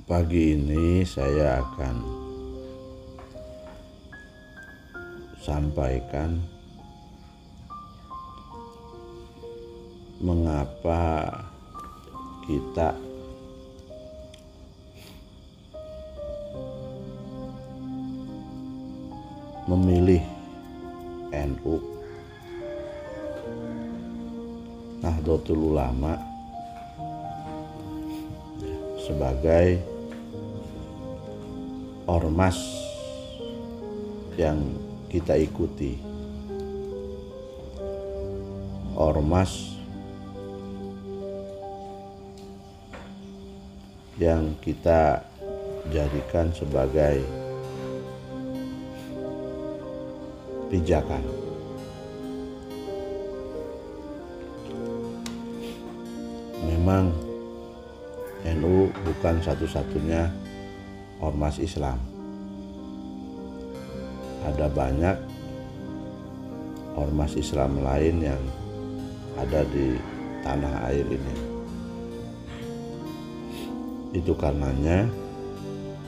Pagi ini saya akan sampaikan mengapa kita memilih NU, Nahdlatul Ulama, sebagai ormas yang kita ikuti, ormas yang kita jadikan sebagai pijakan. Memang NU bukan satu-satunya ormas Islam. Ada banyak ormas Islam lain yang ada di tanah air ini. Itu karenanya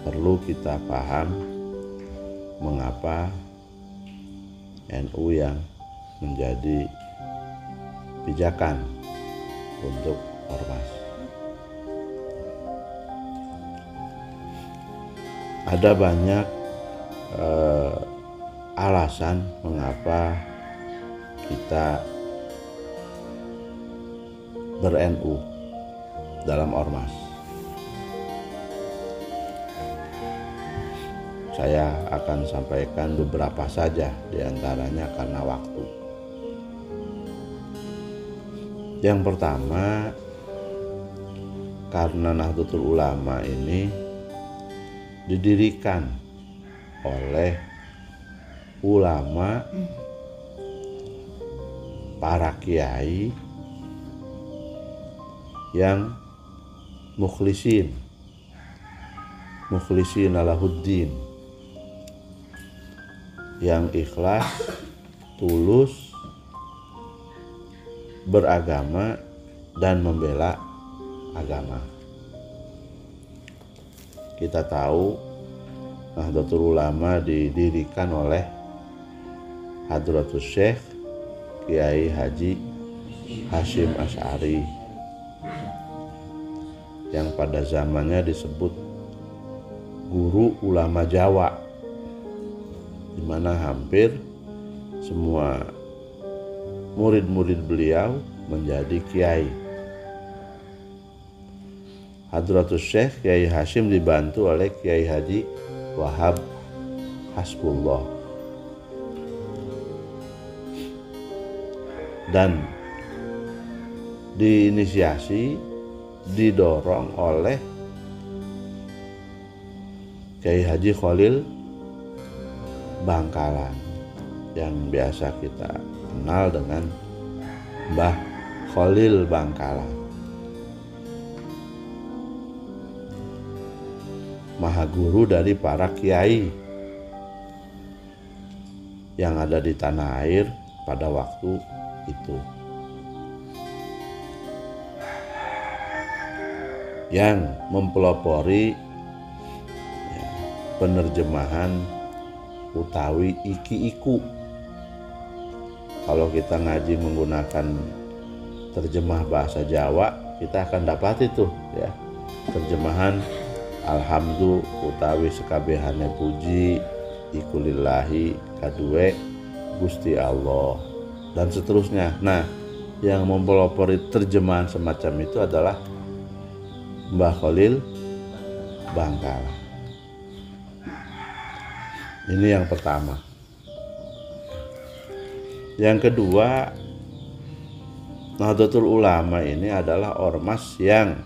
perlu kita paham mengapa NU yang menjadi pijakan untuk ormas. Ada banyak alasan mengapa kita ber-NU dalam ormas. Saya akan sampaikan beberapa saja, diantaranya karena waktu. Yang pertama, karena Nahdlatul Ulama ini didirikan oleh ulama, para kiai yang mukhlisin alahuddin, yang ikhlas, tulus beragama dan membela agama. Kita tahu Nahdlatul Ulama didirikan oleh Hadratus Syekh Kiai Haji Hasyim Asy'ari, yang pada zamannya disebut guru ulama Jawa, di mana hampir semua murid-murid beliau menjadi kiai. Hadratus Syekh Kiai Hasyim dibantu oleh Kiai Haji Wahab Hasbullah, dan diinisiasi, didorong oleh Kiai Haji Khalil Bangkalan, yang biasa kita kenal dengan Mbah Khalil Bangkalan, maha guru dari para kiai yang ada di tanah air pada waktu itu, yang mempelopori penerjemahan utawi iki-iku. Kalau kita ngaji menggunakan terjemah bahasa Jawa, kita akan dapat itu ya, terjemahan alhamdu utawi sekabehane puji iku lillahi kadue Gusti Allah, dan seterusnya. Nah, yang mempelopori terjemahan semacam itu adalah Mbah Khalil Bangkalan. Ini yang pertama. Yang kedua, Nahdlatul Ulama ini adalah ormas yang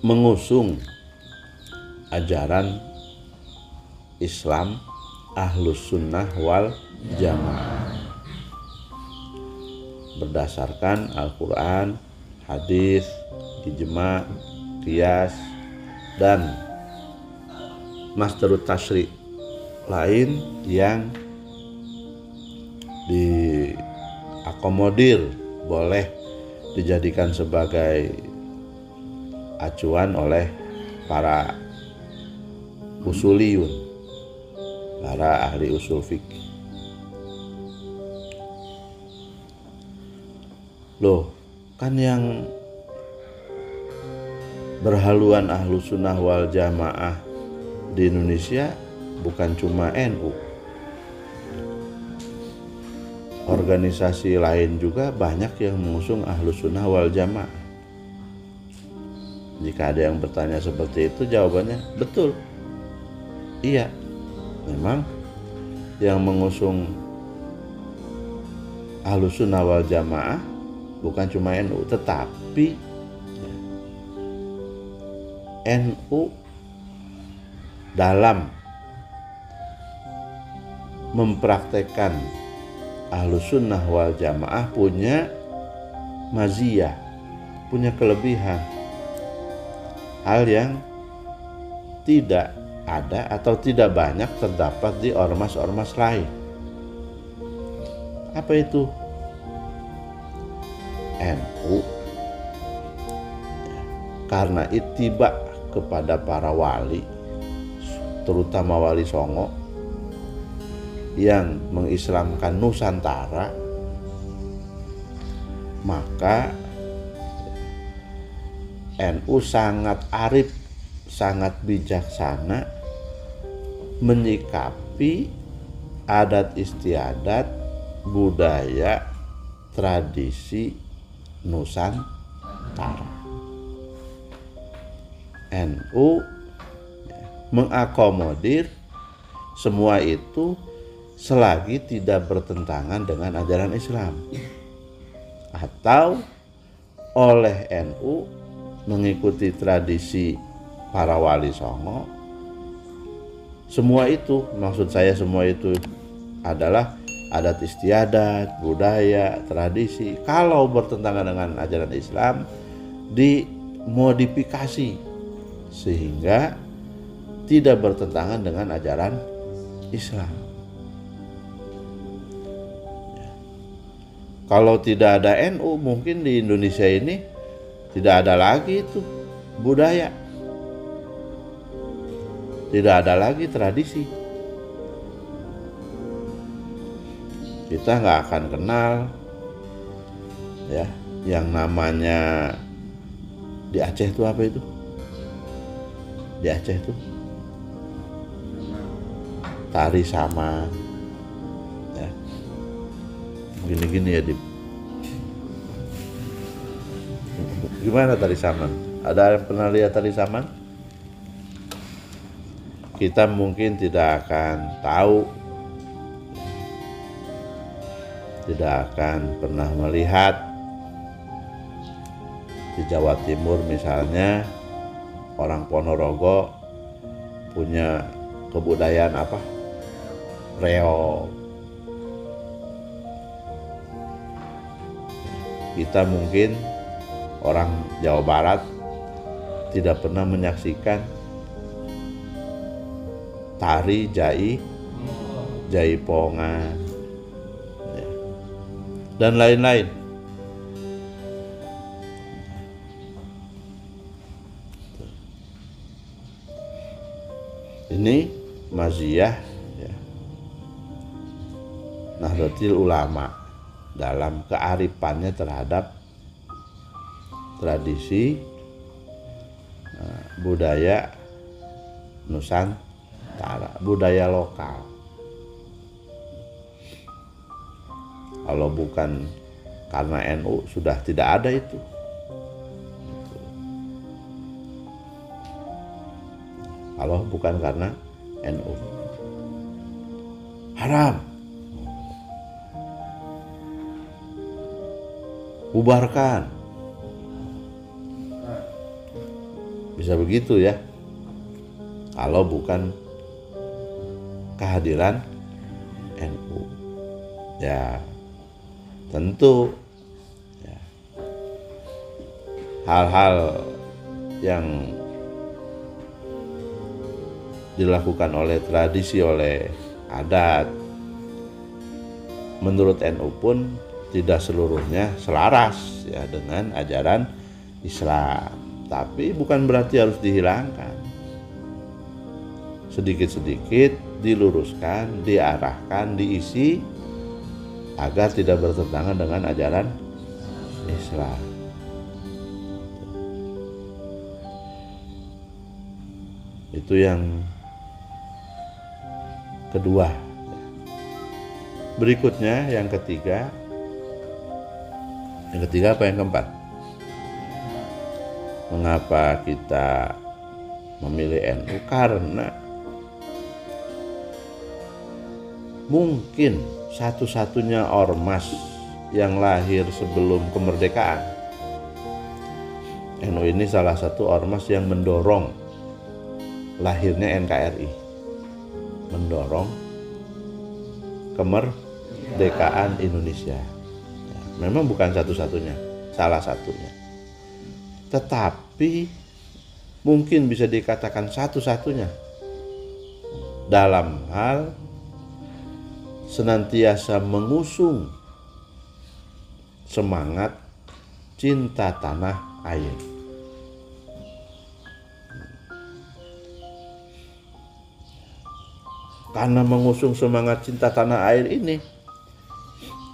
mengusung ajaran Islam Ahlus Sunnah wal Jamaah berdasarkan Al-Quran, hadis, ijma, qiyas, dan masdarut tasyri' lain yang diakomodir boleh dijadikan sebagai acuan oleh para usuliyun, para ahli usul fikih. Loh, kan yang berhaluan ahlu sunnah wal jamaah di Indonesia bukan cuma NU. Organisasi lain juga banyak yang mengusung ahlu sunnah wal jamaah. Jika ada yang bertanya seperti itu, jawabannya betul. Iya, memang yang mengusung ahlu sunnah wal jamaah bukan cuma NU, tetapi NU dalam mempraktekkan ahlu sunnah wal jamaah punya maziyah, punya kelebihan, hal yang tidak ada atau tidak banyak terdapat di ormas-ormas lain. Apa itu? NU karena ittiba kepada para wali, terutama wali Songo yang mengislamkan Nusantara, maka NU sangat arif, sangat bijaksana menyikapi adat istiadat, budaya, tradisi Nusantara. NU mengakomodir semua itu selagi tidak bertentangan dengan ajaran Islam, atau oleh NU mengikuti tradisi para wali Songo. Semua itu, maksud saya semua itu adalah adat istiadat, budaya, tradisi. Kalau bertentangan dengan ajaran Islam, dimodifikasi sehingga tidak bertentangan dengan ajaran Islam. Kalau tidak ada NU, mungkin di Indonesia ini tidak ada lagi itu budaya, tidak ada lagi tradisi. Kita nggak akan kenal ya yang namanya di Aceh itu apa itu? Di Aceh itu tari saman ya. Gini-gini ya, gimana tari saman? Ada yang pernah lihat tari saman? Kita mungkin tidak akan tahu, tidak akan pernah melihat. Di Jawa Timur misalnya, orang Ponorogo punya kebudayaan apa? Reog. Kita mungkin orang Jawa Barat tidak pernah menyaksikan tari jaipongan dan lain-lain. Ini maziyah ya, Nahdlatul Ulama dalam kearifannya terhadap tradisi budaya Nusantara, budaya lokal. Kalau bukan karena NU sudah tidak ada itu. Kalau bukan karena NU, haram, bubarkan, bisa begitu ya. Kalau bukan kehadiran NU, ya tentu ya, hal-hal yang dilakukan oleh tradisi, oleh adat, menurut NU pun tidak seluruhnya selaras ya dengan ajaran Islam. Tapi bukan berarti harus dihilangkan. Sedikit-sedikit diluruskan, diarahkan, diisi agar tidak bertentangan dengan ajaran Islam. Itu yang kedua. Berikutnya yang ketiga. Yang ketiga apa yang keempat? Mengapa kita memilih NU? Karena mungkin satu-satunya ormas yang lahir sebelum kemerdekaan. NU ini salah satu ormas yang mendorong lahirnya NKRI, mendorong kemerdekaan Indonesia. Memang bukan satu-satunya, salah satunya. Tetapi mungkin bisa dikatakan satu-satunya dalam hal senantiasa mengusung semangat cinta tanah air. Karena mengusung semangat cinta tanah air ini,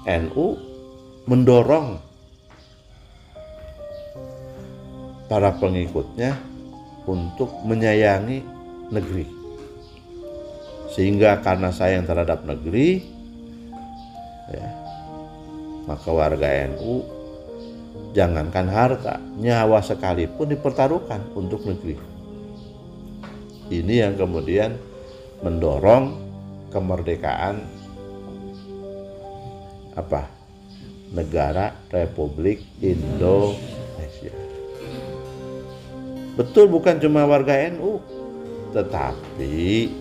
NU mendorong para pengikutnya untuk menyayangi negeri. Sehingga karena sayang terhadap negeri, ya, maka warga NU jangankan harta, nyawa sekalipun dipertaruhkan untuk negeri. Ini yang kemudian mendorong kemerdekaan negara Republik Indonesia. Betul bukan cuma warga NU, tetapi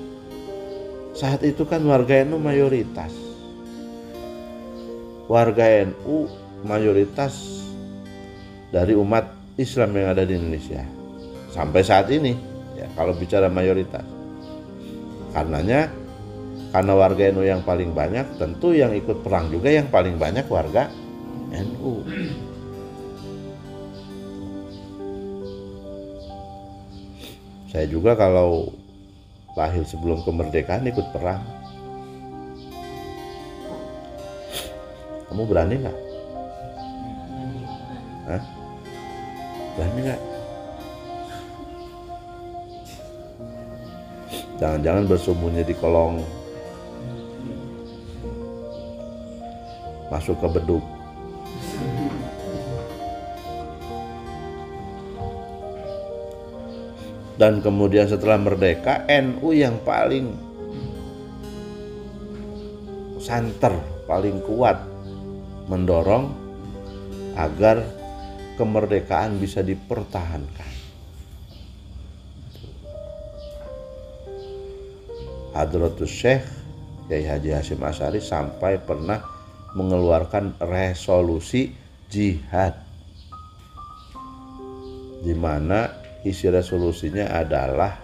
saat itu kan warga NU mayoritas. Warga NU mayoritas dari umat Islam yang ada di Indonesia. Sampai saat ini, ya, kalau bicara mayoritas. Karena warga NU yang paling banyak, tentu yang ikut perang juga yang paling banyak warga NU. Saya juga kalau lahir sebelum kemerdekaan ikut perang. Kamu berani nggak? Berani nggak? Jangan-jangan bersembunyi di kolong, masuk ke bedug. Dan kemudian setelah merdeka, NU yang paling santer, paling kuat mendorong agar kemerdekaan bisa dipertahankan. Hadratus Syekh Kyai Haji Hasyim Asy'ari sampai pernah mengeluarkan resolusi jihad, di mana isi resolusinya adalah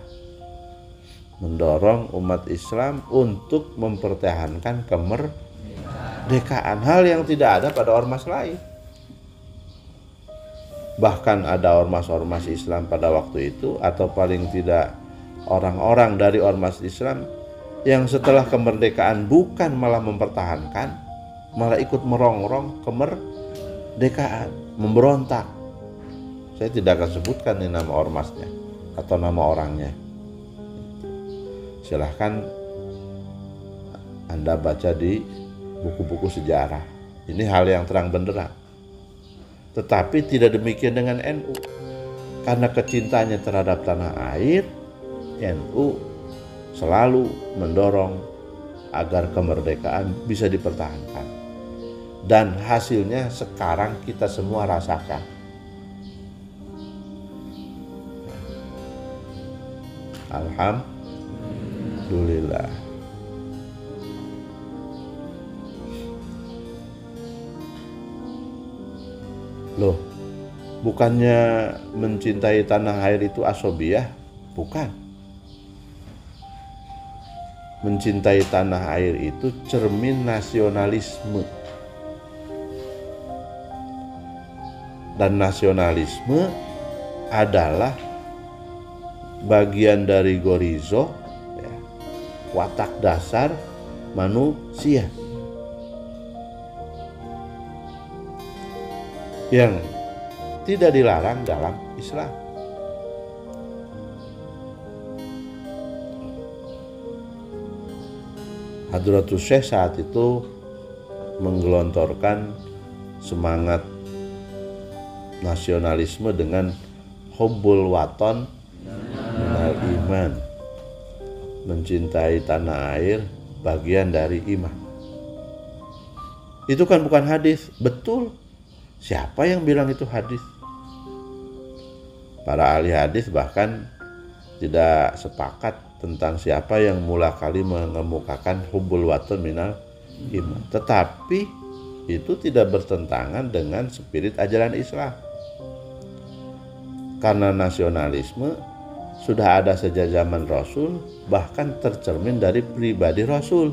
mendorong umat Islam untuk mempertahankan kemerdekaan, hal yang tidak ada pada ormas lain. Bahkan ada ormas-ormas Islam pada waktu itu, atau paling tidak orang-orang dari ormas Islam yang setelah kemerdekaan bukan malah mempertahankan, malah ikut merongrong kemerdekaan, memberontak. Saya tidak akan sebutkan nih nama ormasnya atau nama orangnya. Silahkan Anda baca di buku-buku sejarah. Ini hal yang terang benderang. Tetapi tidak demikian dengan NU. Karena kecintanya terhadap tanah air, NU selalu mendorong agar kemerdekaan bisa dipertahankan. Dan hasilnya sekarang kita semua rasakan. Alhamdulillah. Loh, bukannya mencintai tanah air itu asobiah? Bukan. Mencintai tanah air itu cermin nasionalisme. Dan nasionalisme adalah bagian dari gorizo, ya, watak dasar manusia yang tidak dilarang dalam Islam. Hadratus Syekh saat itu menggelontorkan semangat nasionalisme dengan hubbul waton minal iman, mencintai tanah air bagian dari iman. Itu kan bukan hadis, betul. Siapa yang bilang itu hadis? Para ahli hadis bahkan tidak sepakat tentang siapa yang mula kali mengemukakan hubbul waton minal iman. Tetapi itu tidak bertentangan dengan spirit ajaran Islam. Karena nasionalisme sudah ada sejak zaman Rasul, bahkan tercermin dari pribadi Rasul.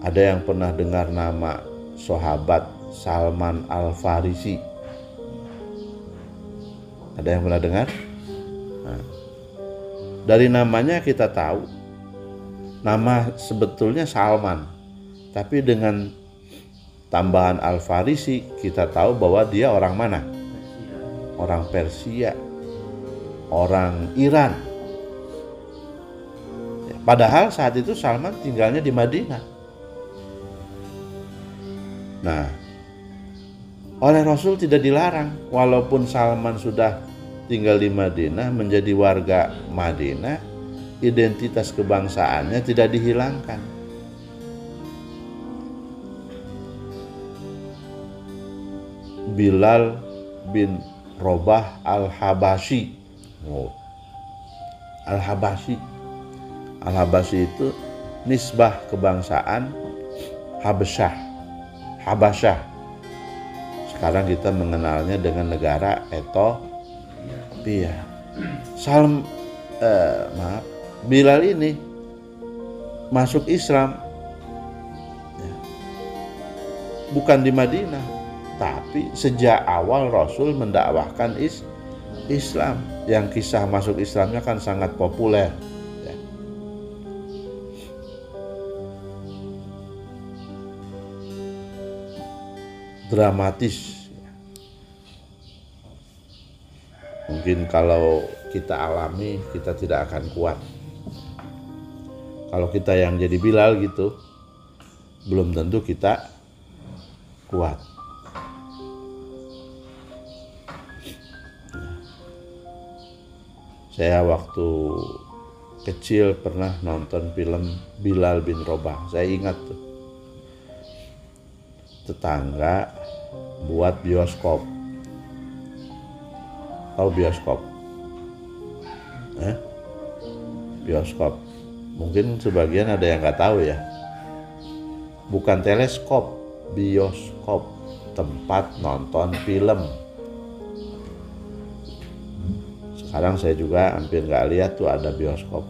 Ada yang pernah dengar nama sahabat Salman Al-Farisi? Ada yang pernah dengar? Nah, dari namanya kita tahu nama sebetulnya Salman, tapi dengan tambahan Al-Farisi kita tahu bahwa dia orang mana? Orang Persia, orang Iran. Padahal saat itu Salman tinggalnya di Madinah. Nah, oleh Rasul tidak dilarang, walaupun Salman sudah tinggal di Madinah, menjadi warga Madinah, identitas kebangsaannya tidak dihilangkan. Bilal bin Robah Al-Habashi. Al-Habashi. Al-Habashi itu nisbah kebangsaan Habasyah. Sekarang kita mengenalnya dengan negara Ethiopia. Bilal ini masuk Islam bukan di Madinah, tapi sejak awal Rasul mendakwahkan Islam, yang kisah masuk Islamnya kan sangat populer. Dramatis. Mungkin kalau kita alami, kita tidak akan kuat. Kalau kita yang jadi Bilal gitu, belum tentu kita kuat. Saya waktu kecil pernah nonton film Bilal bin Robah. Saya ingat tuh, tetangga buat bioskop. Tahu bioskop? Bioskop. Mungkin sebagian ada yang nggak tahu ya. Bukan teleskop, bioskop, tempat nonton film. Sekarang saya juga hampir nggak lihat tuh ada bioskop.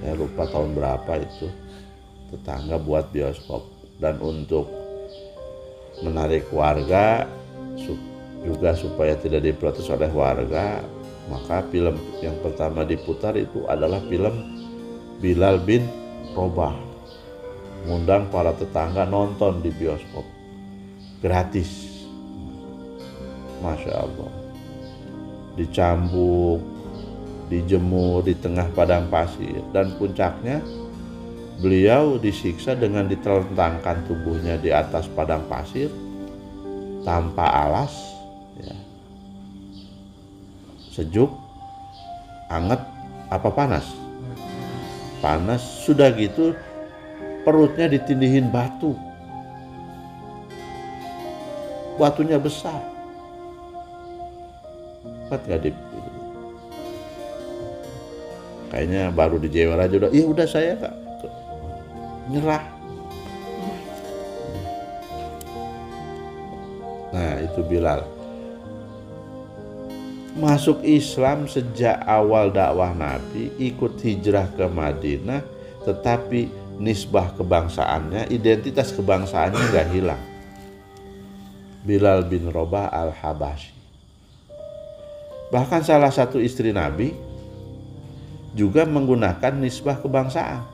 Saya lupa tahun berapa itu. Tetangga buat bioskop. Dan untuk menarik warga juga supaya tidak diprotes oleh warga, maka film yang pertama diputar itu adalah film Bilal bin Robah. Mengundang para tetangga nonton di bioskop gratis. Masya Allah. Dicambuk, dijemur di tengah padang pasir, dan puncaknya beliau disiksa dengan ditelentangkan tubuhnya di atas padang pasir tanpa alas, ya. Sejuk, hangat, apa panas? Panas. Sudah gitu perutnya ditindihin batu. Batunya besar. Kayaknya baru dijewer aja udah, iya udah saya nggak nyerah. Nah itu Bilal masuk Islam sejak awal dakwah Nabi, ikut hijrah ke Madinah, tetapi nisbah kebangsaannya, identitas kebangsaannya nggak hilang. Bilal bin Rabah al-Habasyi. Bahkan salah satu istri Nabi juga menggunakan nisbah kebangsaan.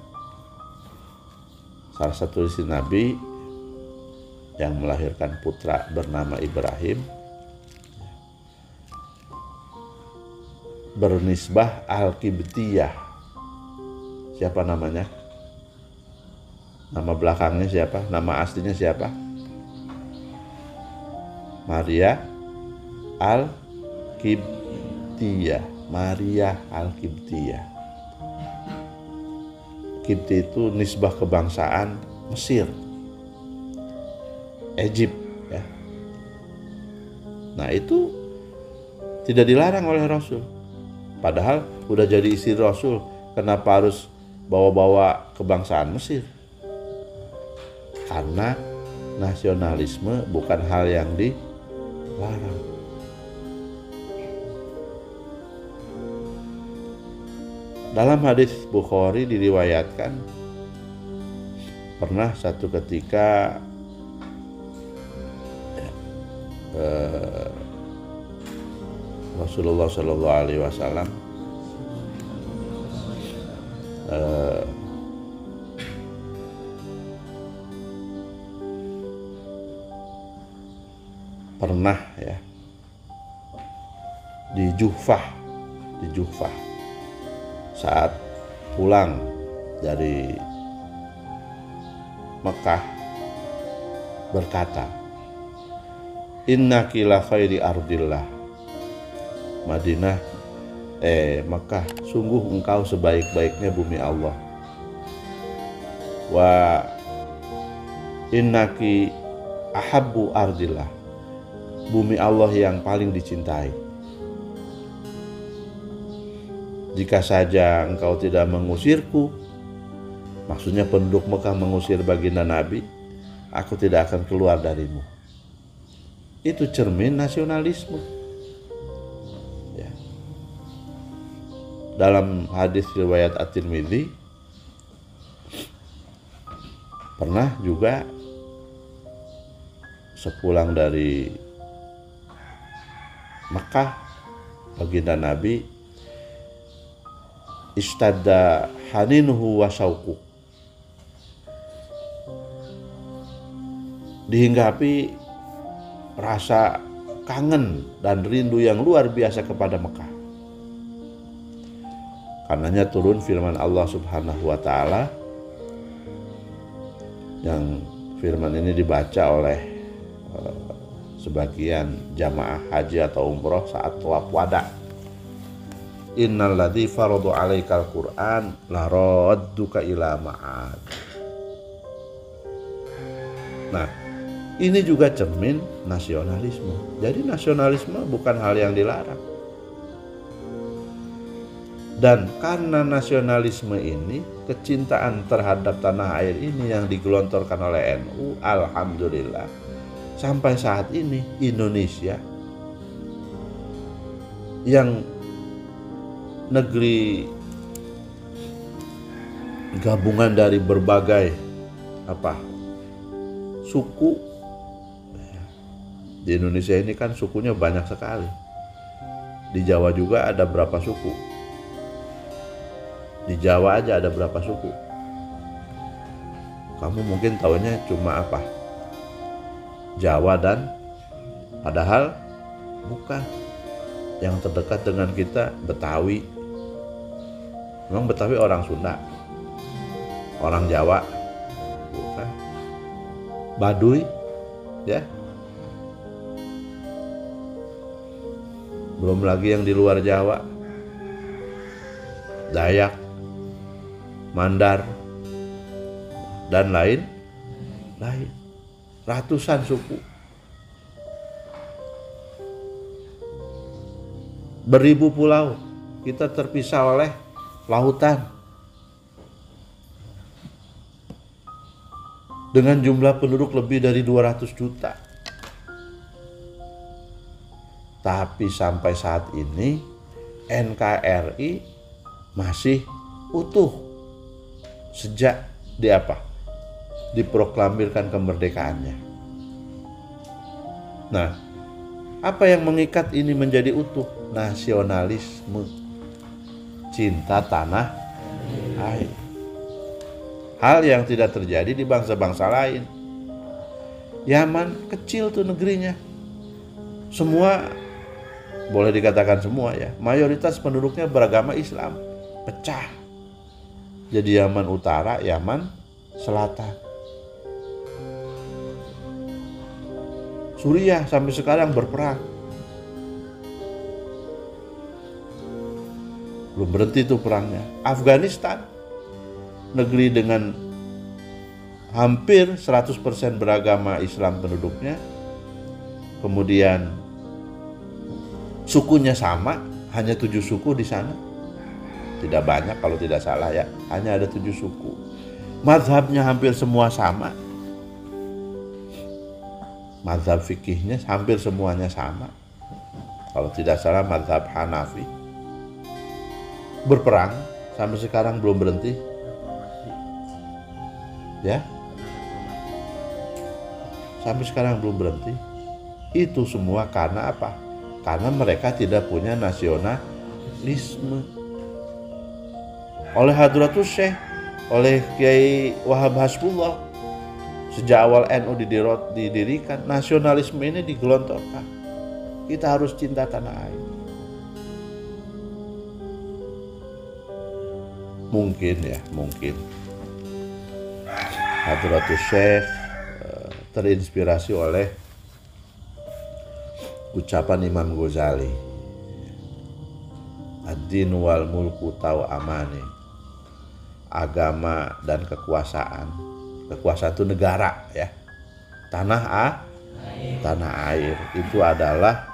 Salah satu istri Nabi yang melahirkan putra bernama Ibrahim bernisbah Al-Qibtiyah. Siapa namanya? Nama belakangnya siapa? Nama aslinya siapa? Maria Al-Qibtiyah. Maria Al-Qibtiyah. Qibti itu nisbah kebangsaan Mesir, Egypt, ya. Nah, itu tidak dilarang oleh Rasul. Padahal udah jadi istri Rasul, kenapa harus bawa-bawa kebangsaan Mesir? Karena nasionalisme bukan hal yang dilarang. Dalam hadis Bukhari diriwayatkan pernah satu ketika Rasulullah Shallallahu Alaihi Wasallam pernah ya di Juhfah saat pulang dari Mekah berkata, innaki la khairi ardillah. Mekah, sungguh engkau sebaik-baiknya bumi Allah. Wa innaki ahabbu ardillah, bumi Allah yang paling dicintai. Jika saja engkau tidak mengusirku, maksudnya penduduk Mekah mengusir baginda Nabi, aku tidak akan keluar darimu. Itu cermin nasionalisme. Ya. Dalam hadis riwayat At-Tirmidzi pernah juga sepulang dari Mekah, baginda Nabi istadda haninuhu wa syauqu, dihinggapi rasa kangen dan rindu yang luar biasa kepada Mekah. Karenanya turun firman Allah Subhanahu wa taala, yang firman ini dibaca oleh sebagian jamaah haji atau umroh saat tawaf wada. Innal ladzi faradu 'alaikal Qur'an la radduka ila ma'ad. Nah, ini juga cermin nasionalisme. Jadi nasionalisme bukan hal yang dilarang. Dan karena nasionalisme ini, kecintaan terhadap tanah air ini yang digelontorkan oleh NU, alhamdulillah sampai saat ini Indonesia yang negeri gabungan dari berbagai suku. Di Indonesia ini kan sukunya banyak sekali. Di Jawa juga ada berapa suku? Di Jawa aja ada berapa suku? Kamu mungkin tahunya cuma Jawa dan padahal bukan. Yang terdekat dengan kita Betawi. Memang Betawi orang Sunda, orang Jawa, bukan. Baduy, ya. Belum lagi yang di luar Jawa, Dayak, Mandar, dan lain. Ratusan suku. Beribu pulau, kita terpisah oleh lautan. Dengan jumlah penduduk lebih dari 200 juta. Tapi sampai saat ini NKRI masih utuh sejak di apa? Diproklamirkan kemerdekaannya. Nah, apa yang mengikat ini menjadi utuh? Nasionalisme, cinta tanah air. Hal yang tidak terjadi di bangsa-bangsa lain. Yaman kecil tuh negerinya. Semua, boleh dikatakan semua ya, mayoritas penduduknya beragama Islam. Pecah. Jadi Yaman Utara, Yaman Selatan. Suriah sampai sekarang berperang. Belum berhenti tuh perangnya. Afghanistan, negeri dengan hampir 100% beragama Islam penduduknya. Kemudian sukunya sama, hanya 7 suku di sana. Tidak banyak kalau tidak salah ya, hanya ada 7 suku. Mazhabnya hampir semua sama. Mazhab fikihnya hampir semuanya sama. Kalau tidak salah mazhab Hanafi. Berperang sampai sekarang belum berhenti. Ya. Sampai sekarang belum berhenti. Itu semua karena apa? Karena mereka tidak punya nasionalisme. Oleh Hadratus Syekh, oleh Kiai Wahab Hasbullah, sejak awal NU didirikan, nasionalisme ini digelontorkan. Kita harus cinta tanah air. Mungkin Hadratus Syekh terinspirasi oleh ucapan Imam Ghazali, ad-din wal mulku tau amani, agama dan kekuasaan itu negara ya, tanah air itu adalah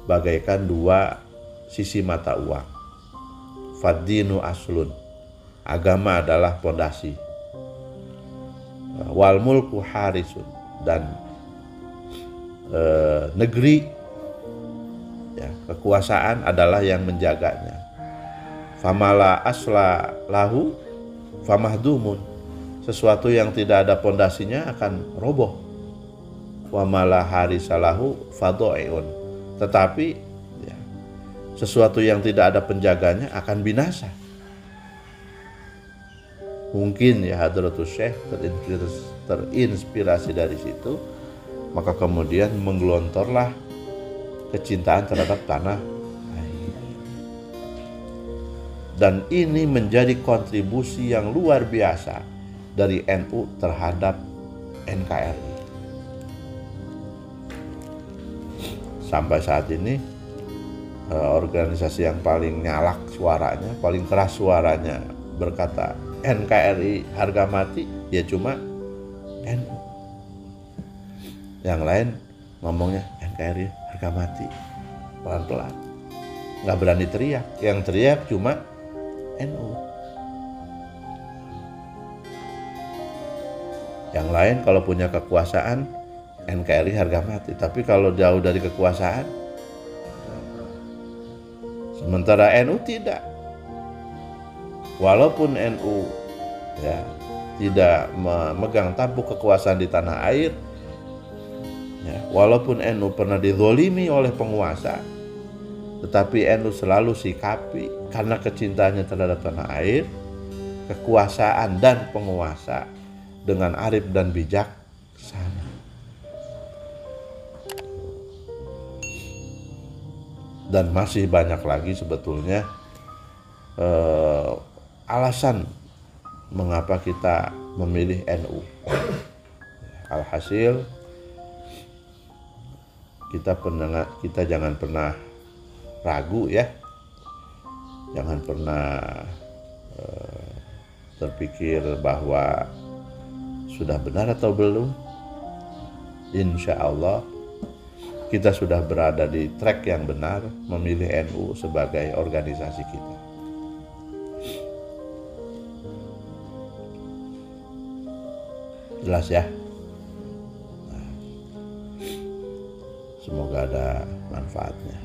bagaikan dua sisi mata uang. Fad-dinu aslun, agama adalah pondasi, wal mulku harisun, dan negeri ya, kekuasaan adalah yang menjaganya. Famala asla lahu famahdumun, sesuatu yang tidak ada pondasinya akan roboh. Wamala harisalahu fado'un, tetapi ya, sesuatu yang tidak ada penjaganya akan binasa. Mungkin ya Hadratus Syekh terinspirasi dari situ, maka kemudian menggelontorlah kecintaan terhadap tanah air. Dan ini menjadi kontribusi yang luar biasa dari NU terhadap NKRI. Sampai saat ini organisasi yang paling nyalak suaranya, paling keras suaranya berkata NKRI harga mati, ya cuma NU. Yang lain ngomongnya NKRI harga mati, pelan-pelan, nggak berani teriak. Yang teriak cuma NU. Yang lain kalau punya kekuasaan, NKRI harga mati. Tapi kalau jauh dari kekuasaan, sementara NU tidak. Walaupun NU ya tidak memegang tampuk kekuasaan di tanah air, ya, walaupun NU pernah dizolimi oleh penguasa, tetapi NU selalu sikapi karena kecintanya terhadap tanah air, kekuasaan dan penguasa dengan arif dan bijaksana. Dan masih banyak lagi sebetulnya alasan mengapa kita memilih NU. Alhasil kita jangan pernah ragu ya, jangan pernah terpikir bahwa sudah benar atau belum. Insya Allah kita sudah berada di track yang benar memilih NU sebagai organisasi kita. Jelas ya? Nah, semoga ada manfaatnya.